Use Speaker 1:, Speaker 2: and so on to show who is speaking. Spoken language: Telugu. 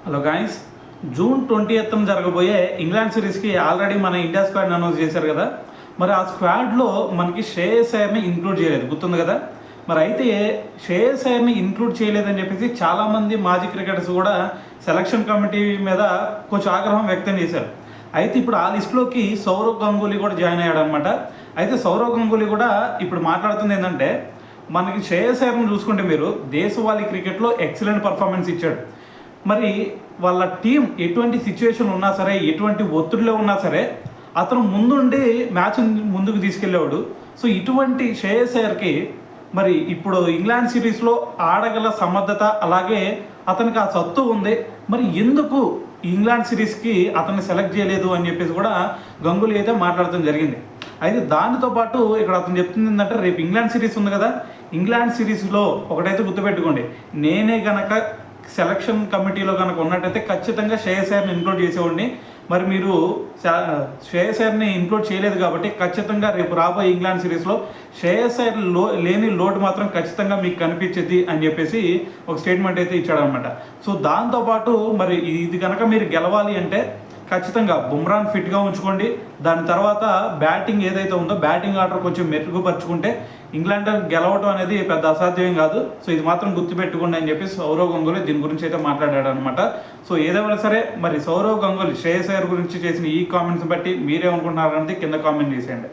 Speaker 1: హలో గాయస్, జూన్ 20th జరగబోయే ఇంగ్లాండ్ సిరీస్కి ఆల్రెడీ మన ఇండియా స్క్వాడ్ అనౌన్స్ చేశారు కదా. మరి ఆ స్క్వాడ్లో మనకి శ్రేయస్ అయ్యర్ని ఇంక్లూడ్ చేయలేదు, గుర్తుంది కదా. మరి అయితే శ్రేయస్ అయ్యర్ని ఇంక్లూడ్ చేయలేదని చెప్పేసి చాలామంది మాజీ క్రికెటర్స్ కూడా సెలక్షన్ కమిటీ మీద కొంచెం ఆగ్రహం వ్యక్తం చేశారు. అయితే ఇప్పుడు ఆ లిస్టులోకి సౌరవ్ గంగూలీ కూడా జాయిన్ అయ్యాడు అనమాట. అయితే సౌరవ్ గంగూలీ కూడా ఇప్పుడు మాట్లాడుతుంది ఏంటంటే, మనకి శ్రేయస్ అయ్యర్ని చూసుకుంటే మీరు దేశవాళీ క్రికెట్లో ఎక్సలెంట్ పర్ఫార్మెన్స్ ఇచ్చాడు. మరి వాళ్ళ టీం ఎటువంటి సిచ్యువేషన్ ఉన్నా సరే, ఎటువంటి ఒత్తిడిలో ఉన్నా సరే అతను ముందుండి మ్యాచ్ ముందుకు తీసుకెళ్ళేవాడు. సో ఇటువంటి శ్రేయస్ అయ్యర్కి మరి ఇప్పుడు ఇంగ్లాండ్ సిరీస్లో ఆడగల సమర్థత, అలాగే అతనికి ఆ సత్తు ఉంది. మరి ఎందుకు ఇంగ్లాండ్ సిరీస్కి అతన్ని సెలెక్ట్ చేయలేదు అని చెప్పేసి కూడా గంగూలీ అయితే మాట్లాడటం జరిగింది. అయితే దానితో పాటు ఇక్కడ అతను చెప్తుంది ఏంటంటే, రేపు ఇంగ్లాండ్ సిరీస్ ఉంది కదా, ఇంగ్లాండ్ సిరీస్లో ఒకటైతే గుర్తుపెట్టుకోండి, నేనే గనక సెలక్షన్ కమిటీలో కనుక ఉన్నట్టయితే ఖచ్చితంగా శ్రేయస్ అయ్యర్ని ఇంక్లూడ్ చేసేవాడిని. మరి మీరు శ్రేయస్ అయ్యర్ని ఇంక్లూడ్ చేయలేదు కాబట్టి ఖచ్చితంగా రేపు రాబోయే ఇంగ్లాండ్ సిరీస్లో శ్రేయస్ అయ్యర్ లేని లోటు మాత్రం ఖచ్చితంగా మీకు కనిపించేది అని చెప్పేసి ఒక స్టేట్మెంట్ అయితే ఇచ్చాడనమాట. సో దాంతోపాటు మరి ఇది కనుక మీరు గెలవాలి అంటే ఖచ్చితంగా బుమ్రాన్ ఫిట్గా ఉంచుకోండి. దాని తర్వాత బ్యాటింగ్ ఏదైతే ఉందో బ్యాటింగ్ ఆర్డర్ కొంచెం మెరుగుపరుచుకుంటే ఇంగ్లాండ్ గెలవటం అనేది పెద్ద అసాధ్యం కాదు. సో ఇది మాత్రం గుర్తుపెట్టుకోండి అని చెప్పి సౌరవ్ గంగూలీ దీని గురించి అయితే మాట్లాడాడు అనమాట. సో ఏదేమైనా సరే మరి సౌరవ్ గంగూలీ శ్రేయస్ అయ్యర్ గురించి చేసిన ఈ కామెంట్స్ బట్టి మీరేమనుకుంటున్నారు అనేది కింద కామెంట్ చేసేయండి.